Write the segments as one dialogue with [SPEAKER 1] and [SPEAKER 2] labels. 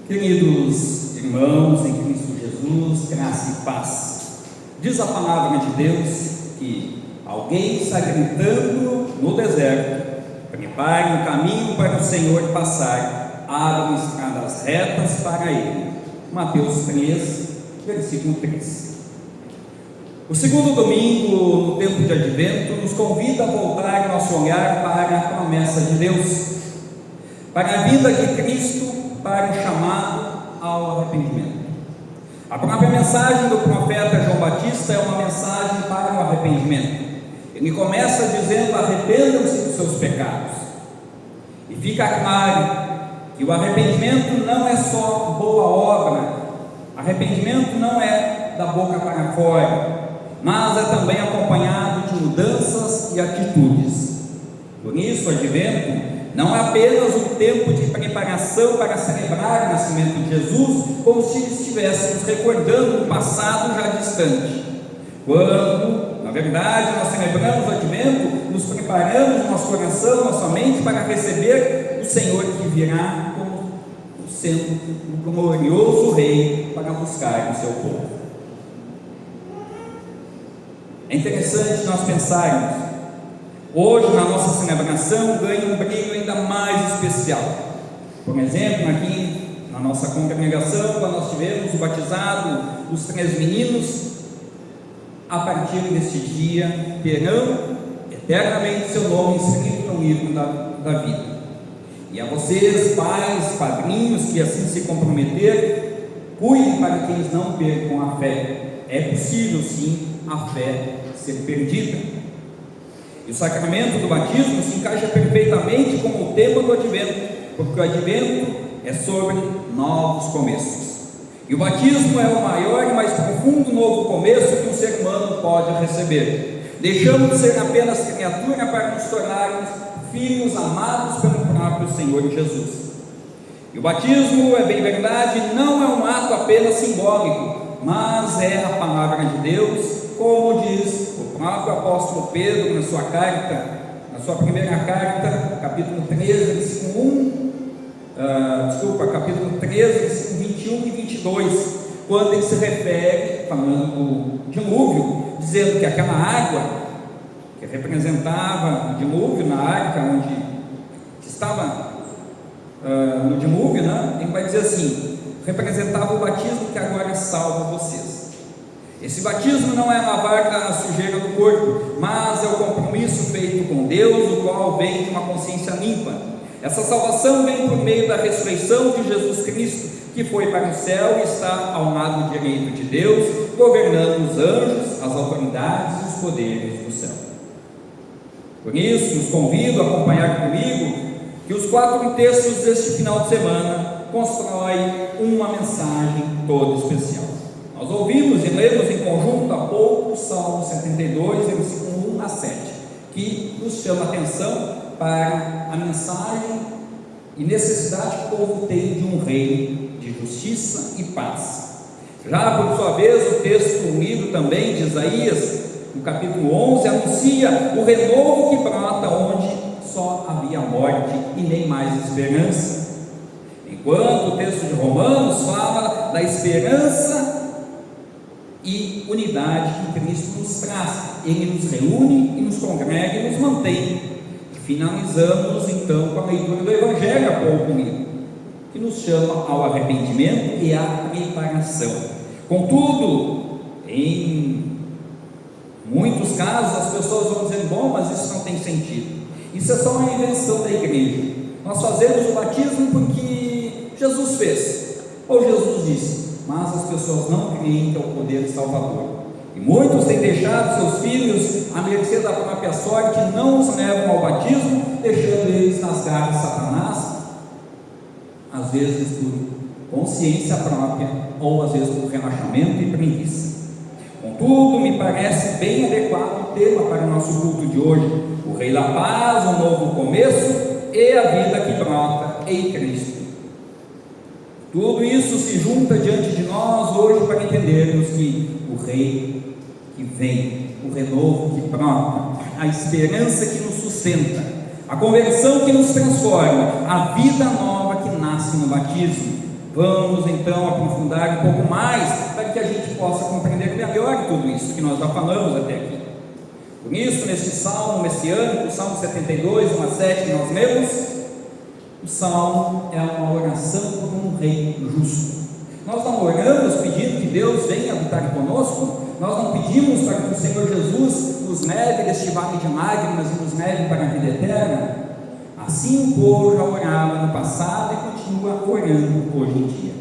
[SPEAKER 1] Queridos irmãos em Cristo Jesus, graça e paz. Diz a palavra de Deus que alguém está gritando no deserto: prepare um caminho para o Senhor passar, abram estradas retas para ele. Mateus 3, versículo 3. O segundo domingo no tempo de Advento nos convida a voltar nosso olhar para a promessa de Deus, para a vida de Cristo, para o chamado ao arrependimento. A própria mensagem do profeta João Batista é uma mensagem para o arrependimento. Ele começa dizendo: arrependam-se dos seus pecados. E fica claro que o arrependimento não é só boa obra, arrependimento não é da boca para fora, mas é também acompanhado de mudanças e atitudes. Por isso, o Advento não é apenas um tempo de preparação para celebrar o nascimento de Jesus, como se estivéssemos recordando um passado já distante, quando, na verdade, nós celebramos o Advento, nos preparamos nosso coração, nossa mente para receber o Senhor que virá como sendo um glorioso Rei para buscar o seu povo. É interessante nós pensarmos, hoje na nossa celebração ganha um brilho ainda mais especial. Por exemplo, aqui na nossa congregação, quando nós tivemos o batizado dos 3 meninos, a partir deste dia terão eternamente seu nome escrito no livro da vida. E a vocês, pais, padrinhos, que assim se comprometeram, cuidem para que eles não percam a fé. É possível sim a fé ser perdida. E o sacramento do batismo se encaixa perfeitamente com o tema do Advento, porque o Advento é sobre novos começos. E o batismo é o maior e mais profundo novo começo que um ser humano pode receber. Deixamos de ser apenas criatura para nos tornarmos filhos amados pelo próprio Senhor Jesus. E o batismo, é bem verdade, não é um ato apenas simbólico, mas é a palavra de Deus, como diz o próprio apóstolo Pedro na sua carta, na sua primeira carta, capítulo 13, versículo 1, capítulo 13, versículo 21 e 22, quando ele se refere, falando do dilúvio, dizendo que aquela água que representava o dilúvio na arca onde estava no dilúvio, né? Ele vai dizer assim: representava o batismo que agora salva vocês. Esse batismo não é lavar a sujeira do corpo, mas é o compromisso feito com Deus, o qual vem de uma consciência limpa. Essa salvação vem por meio da ressurreição de Jesus Cristo, que foi para o céu e está ao lado direito de Deus, governando os anjos, as autoridades e os poderes do céu. Por isso, os convido a acompanhar comigo que os 4 textos deste final de semana constroem uma mensagem toda especial. Nós ouvimos e lemos em conjunto há pouco o Salmo 72, versículo 1 a 7, que nos chama a atenção para a mensagem e necessidade que o povo tem de um rei de justiça e paz. Já por sua vez, o texto unido também de Isaías, no capítulo 11, anuncia o renovo que brota onde só havia morte e nem mais esperança. Enquanto o texto de Romanos fala da esperança e unidade que Cristo nos traz. Ele nos reúne e nos congrega e nos mantém. E finalizamos então com a leitura do Evangelho há pouco, que nos chama ao arrependimento e à preparação. Contudo, em muitos casos as pessoas vão dizer: bom, mas isso não tem sentido, isso é só uma invenção da igreja, nós fazemos o batismo porque Jesus fez, ou Jesus disse. Mas as pessoas não creem que é o poder salvador, e muitos têm deixado seus filhos à mercê da própria sorte, não os levam ao batismo, deixando eles nas garras de Satanás, às vezes por consciência própria, ou às vezes por relaxamento e preguiça. Contudo, me parece bem adequado o tema para o nosso culto de hoje: o Rei da Paz, o novo começo e a vida que brota em Cristo. Tudo isso se junta diante de nós hoje para entendermos que o Rei que vem, o renovo que brota, a esperança que nos sustenta, a conversão que nos transforma, a vida nova que nasce no batismo, Vamos então aprofundar um pouco mais para que a gente possa compreender melhor tudo isso que nós já falamos até aqui. Por isso, neste salmo messiânico, o Salmo 72, 1 a 7, que nós lemos, o salmo é uma oração por um rei justo. Nós não oramos pedindo que Deus venha habitar conosco, nós não pedimos para que o Senhor Jesus nos leve deste vale de lágrimas e nos leve para a vida eterna. Assim o povo já orava no passado e continua orando hoje em dia.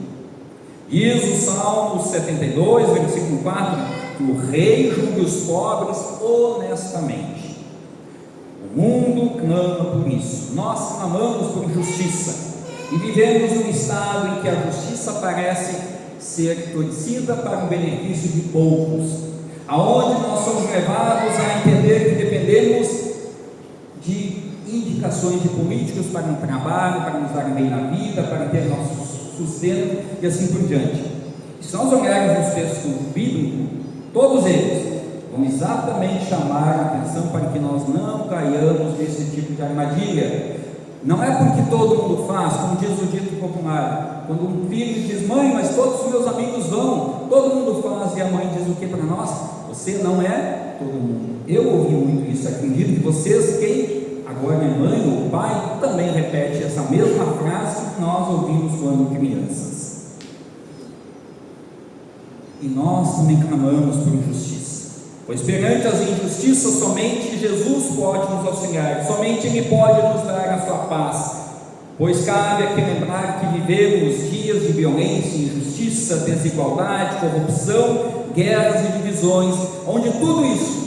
[SPEAKER 1] Diz o Salmo 72, versículo 4, que o rei julgue os pobres honestamente. O mundo clama por isso. Nós clamamos por justiça e vivemos num estado em que a justiça parece ser torcida para o benefício de poucos, aonde nós somos levados a entender que dependemos de indicações de políticos para um trabalho, para nos dar bem na vida, para ter nosso sustento e assim por diante. E se nós olharmos os textos bíblicos, todos eles vão exatamente chamar a atenção para que nós não caiamos nesse tipo de armadilha. Não é porque todo mundo faz, como diz o dito popular, quando um filho diz: mãe, mas todos os meus amigos vão, todo mundo faz, e a mãe diz o que para nós? Você não é todo mundo. Eu ouvi muito isso, acredito que vocês, quem agora é mãe ou pai, também repete essa mesma frase que nós ouvimos quando crianças. E nós também clamamos por justiça, pois perante as injustiças somente Jesus pode nos auxiliar, somente Ele pode nos dar a sua paz, pois cabe aqui lembrar que vivemos dias de violência, injustiça, desigualdade, corrupção, guerras e divisões, onde tudo isso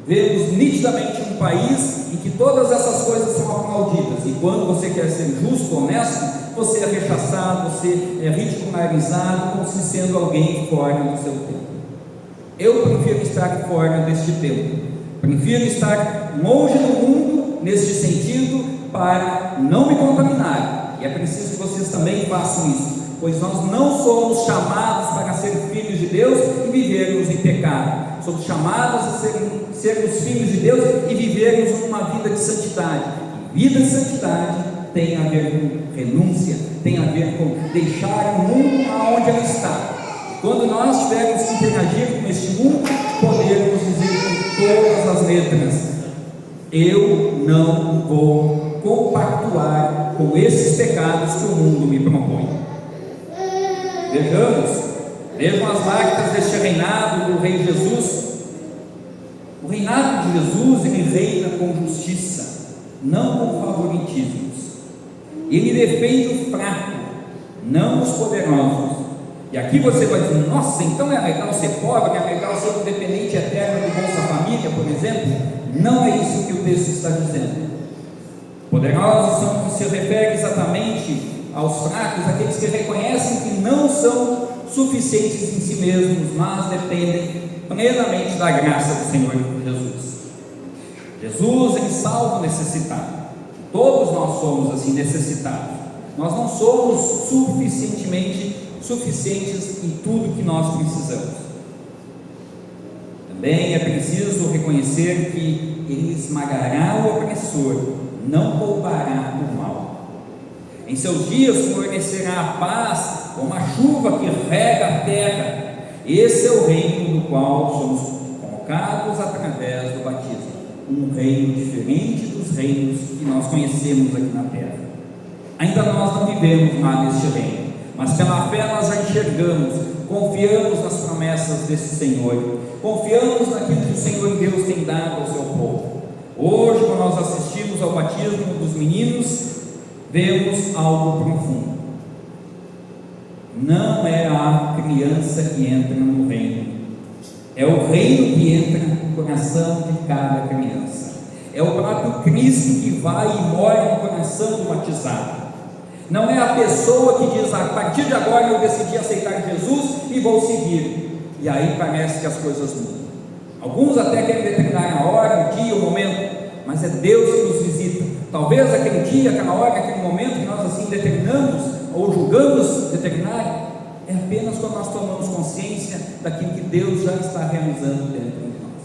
[SPEAKER 1] vemos nitidamente um país em que todas essas coisas são aplaudidas, e quando você quer ser justo, honesto, você é rechaçado, você é ridicularizado, como se sendo alguém fora do seu tempo. Eu prefiro estar fora deste tempo, prefiro estar longe do mundo neste sentido, para não me contaminar, e é preciso que vocês também façam isso, pois nós não somos chamados para ser filhos de Deus e vivermos em pecado, somos chamados a sermos filhos de Deus e vivermos uma vida de santidade. E vida de santidade tem a ver com renúncia, tem a ver com deixar o mundo aonde ele está. Quando nós tivermos que interagir com este mundo, podemos dizer com todas as letras: eu não vou compactuar com esses pecados que o mundo me propõe. Vejam as marcas deste reinado do Rei Jesus. O reinado de Jesus, ele reina com justiça, não com favoritismos. Ele defende o fraco, não os poderosos. E aqui você vai dizer: nossa, então é legal ser pobre, é legal ser um dependente eterno do Bolsa Família, por exemplo? Não é isso que o texto está dizendo. Poderosos são que se refere exatamente aos fracos, aqueles que reconhecem que não são suficientes em si mesmos, mas dependem plenamente da graça do Senhor Jesus. Jesus, ele salva o necessitado. Todos nós somos assim necessitados. Nós não somos suficientes em tudo que nós precisamos. Também é preciso reconhecer que ele esmagará o opressor, não poupará o mal. Em seus dias fornecerá a paz como a chuva que rega a terra. Esse é o reino do qual somos convocados através do batismo, um reino diferente dos reinos que nós conhecemos aqui na terra. Ainda nós não vivemos lá neste reino, mas pela fé nós já enxergamos, confiamos nas promessas desse Senhor, confiamos naquilo que o Senhor Deus tem dado ao seu povo. Hoje, quando nós assistimos ao batismo dos meninos, vemos algo profundo. Não é a criança que entra no reino, é o reino que entra no coração de cada criança. É o próprio Cristo que vai e mora no coração do batizado. Não é a pessoa que diz: a partir de agora eu decidi aceitar Jesus e vou seguir, e aí parece que as coisas mudam. Alguns até querem determinar a hora, o dia, o momento, mas é Deus que nos visita. Talvez aquele dia, aquela hora, aquele momento que nós assim determinamos ou julgamos determinar, é apenas quando nós tomamos consciência daquilo que Deus já está realizando dentro de nós.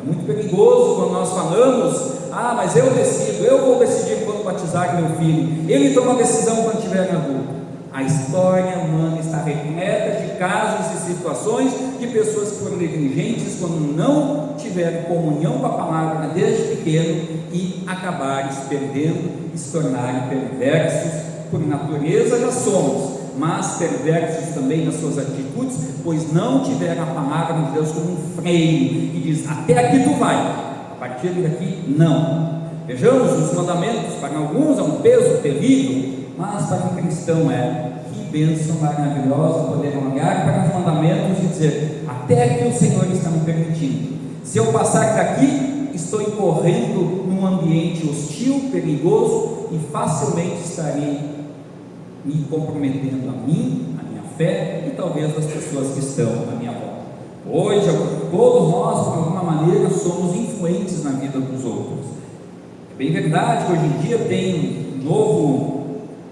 [SPEAKER 1] É muito perigoso quando nós falamos: ah, mas eu decido, eu vou decidir quando batizar meu filho, ele toma a decisão quando estiver adulto. A história humana está repleta de casos e situações de pessoas que foram negligentes quando não tiveram comunhão com a palavra desde pequeno e acabaram se perdendo e se tornarem perversos. Por natureza já somos, mas perversos também nas suas atitudes, pois não tiveram a palavra de Deus como um freio que diz: até aqui tu vai, a partir daqui não. Vejamos, os mandamentos para alguns é um peso terrível, mas para um cristão que bênção maravilhosa poder olhar para os mandamentos e dizer: até aqui o Senhor está me permitindo. Se eu passar daqui, estou incorrendo num ambiente hostil, perigoso, e facilmente estarei me comprometendo a mim, a minha fé e talvez as pessoas que estão à minha volta. Hoje, todos nós, de alguma maneira, somos influentes na vida dos outros. É bem verdade que hoje em dia tem um novo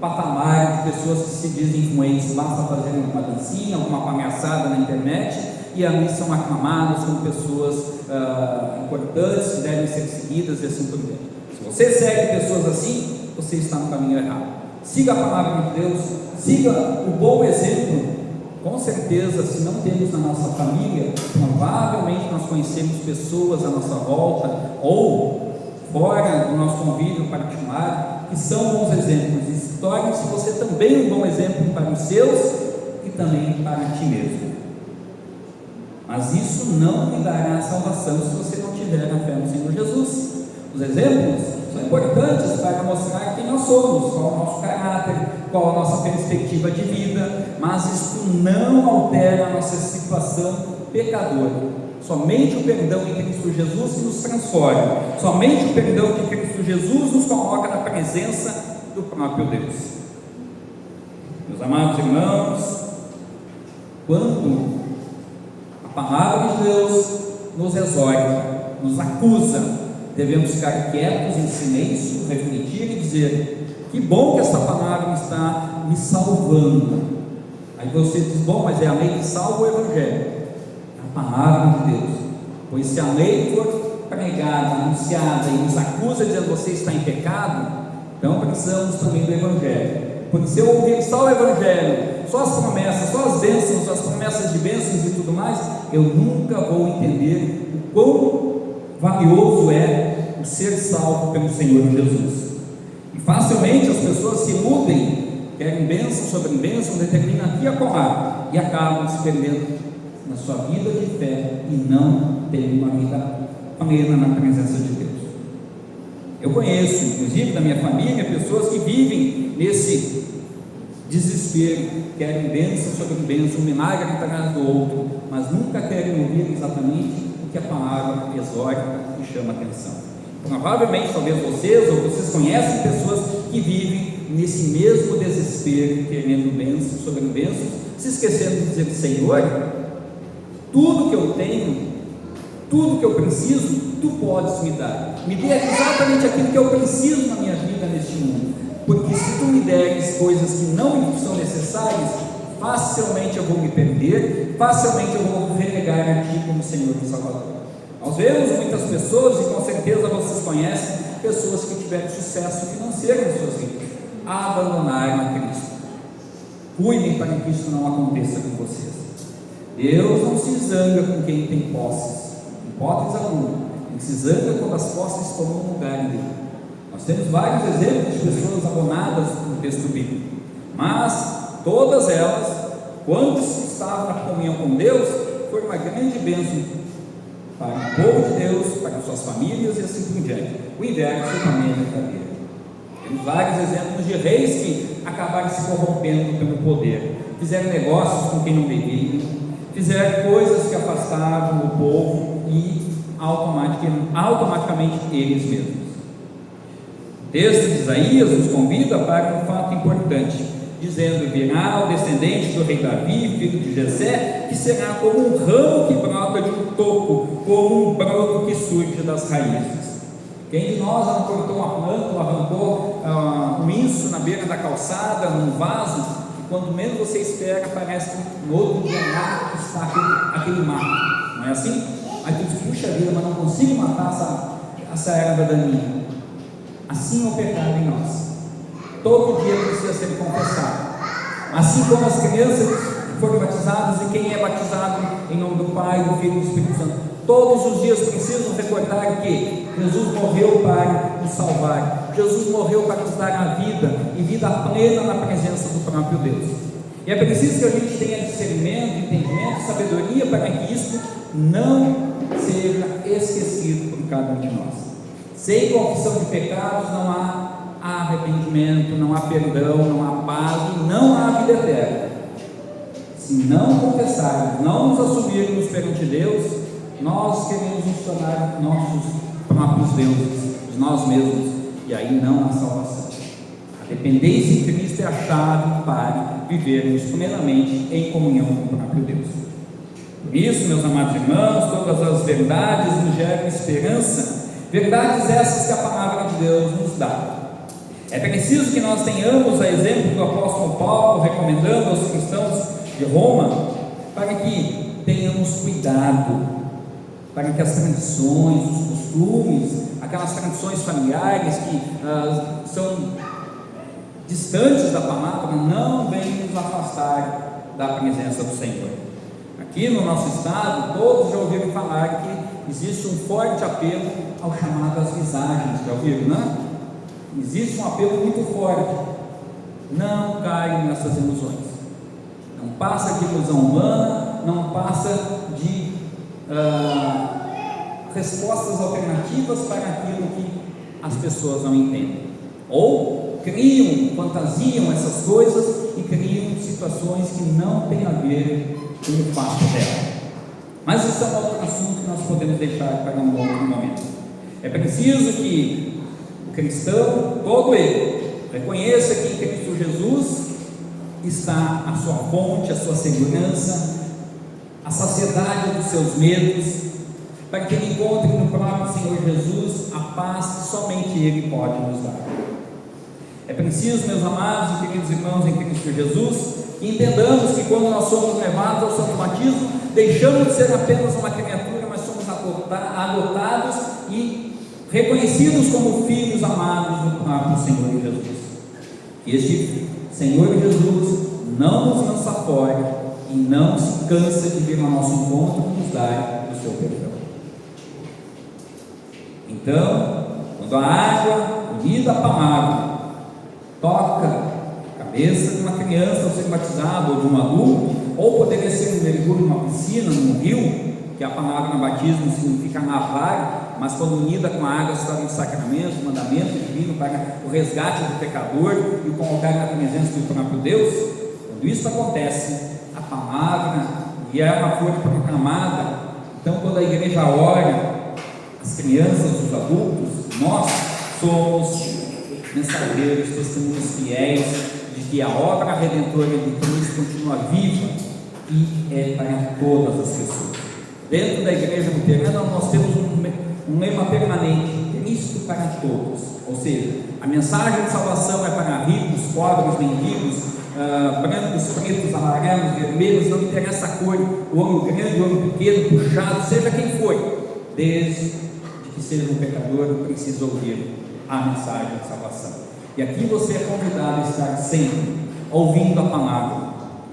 [SPEAKER 1] patamar de pessoas que se dizem influentes, basta fazer uma dancinha, alguma palhaçada na internet e ali são aclamados como pessoas importantes que devem ser seguidas e assim por diante. Se você segue pessoas assim, você está no caminho errado. Siga a palavra de Deus, siga o bom exemplo. Com certeza, se não temos na nossa família, provavelmente nós conhecemos pessoas à nossa volta ou fora do nosso convívio particular que são bons exemplos, e torne-se você também um bom exemplo para os seus e também para ti mesmo. Mas isso não lhe dará salvação se você não tiver a fé no Senhor Jesus. Os exemplos são importantes para mostrar quem nós somos, qual é o nosso caráter, qual a nossa perspectiva de vida, mas isso não altera a nossa situação pecadora. Somente o perdão em Cristo Jesus nos transforma, somente o perdão de Cristo Jesus nos coloca na presença do próprio Deus. Meus amados irmãos, quando a palavra de Deus nos exorta, nos acusa, devemos ficar quietos em silêncio, refletir e dizer: que bom que esta palavra está me salvando. Aí você diz: bom, mas é a lei que salva o Evangelho? A palavra de Deus. Pois se a lei for pregada, anunciada e nos acusa dizendo: você está em pecado, então precisamos também do Evangelho. Porque se eu ouvir só o Evangelho, só as promessas, só as bênçãos, as promessas de bênçãos e tudo mais, eu nunca vou entender o quão valioso é o ser salvo pelo Senhor Jesus. E facilmente as pessoas se iludem, querem bênção sobre bênção, determinam aqui e acolá, e acabam se perdendo na sua vida de fé e não têm uma vida plena na presença de Deus. Eu conheço, inclusive da minha família, pessoas que vivem nesse desespero, querem bênção sobre bênção, um milagre atrás do outro, mas nunca querem ouvir exatamente o que a palavra exorta e chama a atenção. Provavelmente, talvez vocês conhecem pessoas que vivem nesse mesmo desespero, querendo bênção sobre bênção, se esquecendo de dizer: Senhor, tudo que eu tenho, tudo que eu preciso, tu podes me dar. Me dê exatamente aquilo que eu preciso na minha vida neste mundo, porque se tu me deres coisas que não me são necessárias, facilmente eu vou me perder, facilmente eu vou relegar a ti como Senhor e Salvador. Nós vemos muitas pessoas, e com certeza vocês conhecem, pessoas que tiveram sucesso financeiro nas suas vidas, abandonaram a Cristo. Cuidem para que isso não aconteça com vocês. Deus não se zanga com quem tem posses, hipótese alguma. Ele se zanga quando as posses tomam lugar dele. Nós temos vários exemplos de pessoas abandonadas no texto bíblico, mas todas elas, quando estavam na comunhão com Deus, foi uma grande bênção para o povo de Deus, para suas famílias e assim por diante. O inverso também é verdadeiro. Temos vários exemplos de reis que acabaram se corrompendo pelo poder, fizeram negócios com quem não devia, fizeram coisas que afastavam o povo e automaticamente eles mesmos. O texto de Isaías nos convida para um fato importante, dizendo: virá o descendente do rei Davi, filho de Jessé, que será como um ramo que brota de um toco, como um broto que surge das raízes. Quem de nós não cortou uma planta ou arrancou um inso na beira da calçada, num vaso, e quando menos você espera, parece que no outro dia lá está aquele mato, não é assim? Aí tu diz: puxa vida, mas não consigo matar essa erva daninha. Assim é o pecado em nós. Todo dia precisa ser confessado. assim como as crianças que foram batizadas e quem é batizado em nome do Pai, do Filho e do Espírito Santo, todos os dias precisam recordar que Jesus morreu para nos salvar, Jesus morreu para nos dar a vida e vida plena na presença do próprio Deus. E é preciso que a gente tenha discernimento, entendimento, sabedoria para que isso não seja esquecido por cada um de nós. Sem confissão de pecados não há arrependimento, não há perdão, não há paz e não há vida eterna. Se não confessarmos, não nos assumirmos perante Deus, nós queremos nos tornar nossos próprios deuses, de nós mesmos, e aí não há salvação. A dependência em Cristo é a chave para vivermos plenamente em comunhão com o próprio Deus. Por isso, meus amados irmãos, todas as verdades nos geram esperança, verdades essas que a palavra de Deus nos dá. É preciso que nós tenhamos a exemplo do apóstolo Paulo, recomendando aos cristãos de Roma, para que tenhamos cuidado, para que as tradições, os costumes, aquelas tradições familiares que são distantes da palavra, não venham nos afastar da presença do Senhor. Aqui no nosso estado, todos já ouviram falar que existe um forte apelo ao chamado às visagens, já ouviram, né? Existe um apelo muito forte. Não caiam nessas ilusões. Não passa de ilusão humana, não passa de respostas alternativas para aquilo que as pessoas não entendem. Ou criam, fantasiam essas coisas e criam situações que não têm a ver com o fato real. Mas isso é um outro assunto que nós podemos deixar para um outro momento. É preciso que o cristão, todo ele, reconheça que em Cristo Jesus está a sua fonte, a sua segurança, a saciedade dos seus medos, para que ele encontre no próprio Senhor Jesus a paz que somente Ele pode nos dar. É preciso, meus amados e queridos irmãos em Cristo Jesus, que entendamos que quando nós somos levados ao santo batismo, deixamos de ser apenas uma criatura, mas somos adotados e reconhecidos como filhos amados do próprio Senhor Jesus. E este Senhor Jesus não nos lança fora e não se cansa de vir ao nosso encontro e nos dar o seu perdão. Então, quando a água unida à palavra toca a cabeça de uma criança ao ser batizado, ou de um adulto, ou poderia ser um mergulho numa piscina, num rio, que a palavra no batismo significa lavar, mas quando unida com a água se torna um sacramento, um mandamento divino para o resgate do pecador e o colocar na presença do próprio Deus. Quando isso acontece, a palavra e ela foi proclamada. Então, quando a igreja ora, as crianças, os adultos, nós somos mensageiros, testemunhos fiéis de que a obra redentora de Cristo continua viva e é para todas as pessoas. Dentro da igreja luterana nós temos um lema permanente: Cristo para todos. Ou seja, a mensagem de salvação é para ricos, pobres, mendigos, brancos, pretos, amarelos, vermelhos, não interessa a cor, o homem grande, o homem pequeno, puxado, seja quem for, desde que seja um pecador, precisa ouvir a mensagem de salvação. E aqui você é convidado a estar sempre ouvindo a palavra.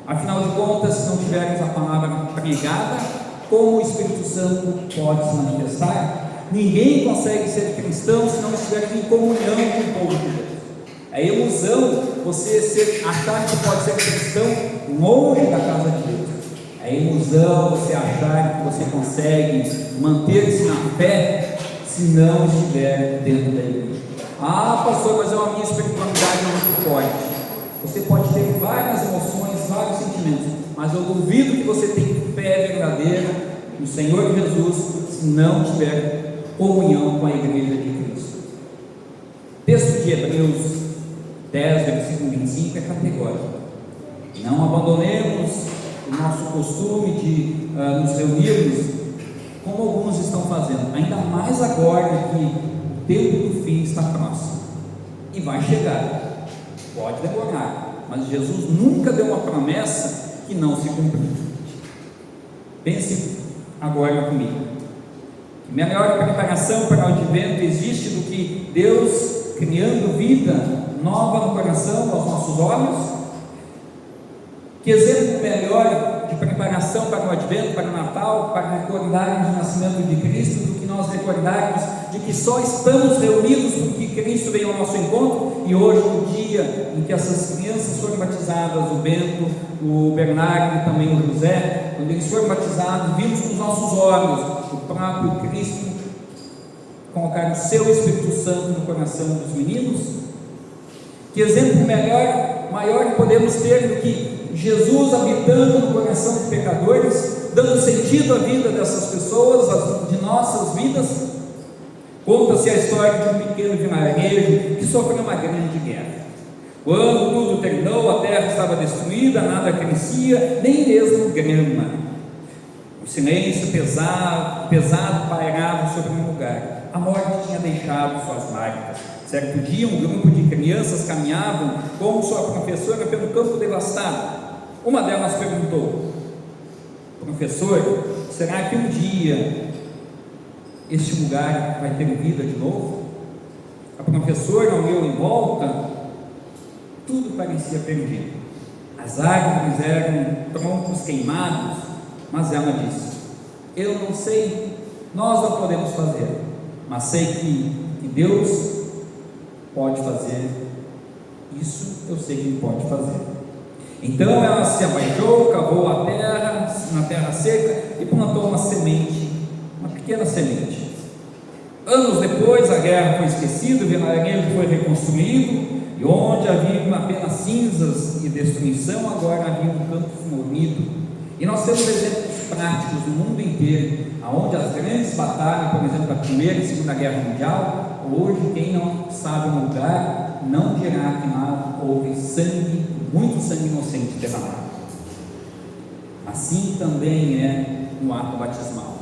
[SPEAKER 1] Afinal de contas, se não tivermos a palavra pregada, como o Espírito Santo pode se manifestar? Ninguém consegue ser cristão se não estiver em comunhão com o povo de Deus. É ilusão você achar que pode ser cristão longe da casa de Deus. É ilusão você achar que você consegue manter-se na fé se não estiver dentro da igreja. Ah, pastor, mas a minha espiritualidade é muito forte. Você pode ter várias emoções, vários sentimentos, mas eu duvido que você tenha fé verdadeira no Senhor Jesus se não tiver comunhão com a igreja de Cristo. O texto de Hebreus 10, versículo 25 é categórico: não abandonemos o nosso costume de nos reunirmos como alguns estão fazendo, ainda mais agora que o tempo do fim está próximo e vai chegar. Pode demorar, mas Jesus nunca deu uma promessa que não se cumpriu. Pense agora comigo: que melhor preparação para o advento existe do que Deus criando vida nova no coração, aos nossos olhos? Que exemplo melhor de preparação para o Advento, para o Natal, para recordarmos o nascimento de Cristo, do que nós recordarmos de que só estamos reunidos porque Cristo veio ao nosso encontro. E hoje, no dia em que essas crianças foram batizadas, o Bento, o Bernardo e também o José, quando eles foram batizados, vimos com os nossos olhos o próprio Cristo colocar o seu Espírito Santo no coração dos meninos. Que exemplo maior que podemos ter do que Jesus habitando no coração de pecadores, dando sentido à vida dessas pessoas, de nossas vidas. Conta-se a história de um pequeno vilarejo que sofreu uma grande guerra. Quando tudo terminou, a terra estava destruída, nada crescia, nem mesmo grama. O silêncio pesado pairava sobre o lugar. A morte tinha deixado suas marcas. Certo dia, um grupo de crianças caminhavam com sua professora pelo campo devastado. Uma delas perguntou: professor, será que um dia este lugar vai ter vida de novo? A professora olhou em volta, tudo parecia perdido. As árvores eram troncos queimados, mas ela disse: eu não sei, nós não podemos fazer, mas sei que Deus pode fazer, isso eu sei que Ele pode fazer. Então ela se abaixou, cavou a terra, na terra seca, e plantou uma semente, uma pequena semente. Anos depois, a guerra foi esquecida, o vilarejo foi reconstruído, e onde havia apenas cinzas e destruição, agora havia um campo florido. E nós temos exemplos práticos do mundo inteiro, onde as grandes batalhas, por exemplo, da Primeira e Segunda Guerra Mundial, hoje quem não sabe o lugar não dirá que lá houve sangue, muito sangue inocente derramado. Assim também é no ato batismal.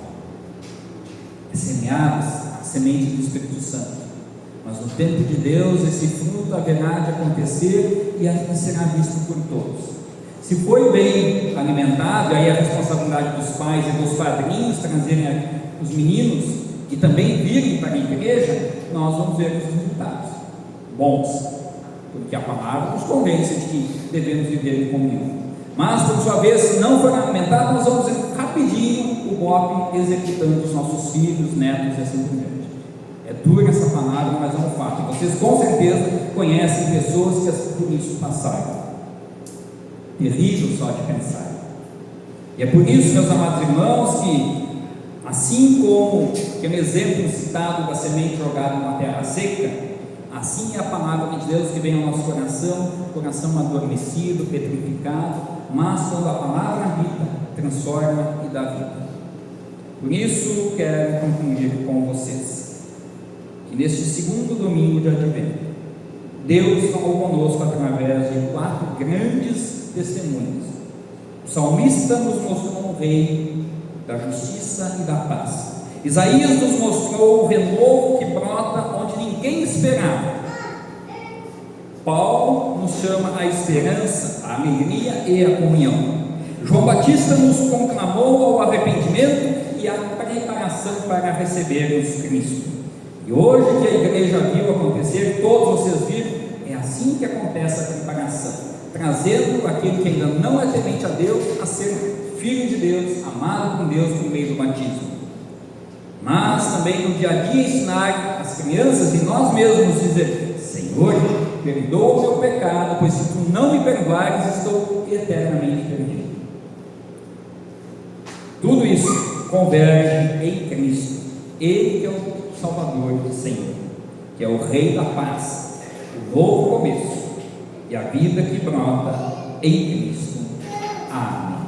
[SPEAKER 1] É semeada a semente do Espírito Santo, mas no tempo de Deus esse fruto haverá de acontecer e assim será visto por todos. Se foi bem alimentado, aí a responsabilidade dos pais e dos padrinhos trazerem os meninos e também virem para a igreja, nós vamos ver os resultados bons, porque a palavra nos convence de que devemos viver em comunhão. Mas, por sua vez, se não for alimentado, nós vamos ver rapidinho o golpe executando os nossos filhos, netos e assim por diante. É dura essa palavra, mas é um fato. Vocês com certeza conhecem pessoas que por isso passaram. Terrível só de pensar. E é por isso, meus amados irmãos, que assim como aquele exemplo citado da semente jogada numa terra seca, assim é a palavra de Deus que vem ao nosso coração adormecido, petrificado, mas quando a palavra habita, transforma e dá vida. Por isso quero concluir com vocês que neste segundo domingo de Advento, Deus falou conosco através de 4 grandes testemunhos. O salmista nos mostrou um rei da justiça e da paz. Isaías nos mostrou o renovo que brota onde ninguém esperava. Paulo nos chama a esperança, a alegria e a comunhão. João Batista nos conclamou ao arrependimento e à preparação para recebermos Cristo. E hoje que a igreja viu acontecer, todos vocês viram, é assim que acontece a preparação, trazendo aquele que ainda não é temente a Deus a ser filho de Deus, amado por Deus por meio do batismo. Mas também no dia a dia ensinar as crianças e nós mesmos dizer: Senhor, perdoa o meu pecado, pois se tu não me perdoares, estou eternamente perdido. Tudo isso converge em Cristo. Ele que é o Salvador do Senhor, que é o Rei da paz, o novo começo e a vida que brota em Cristo. Amém.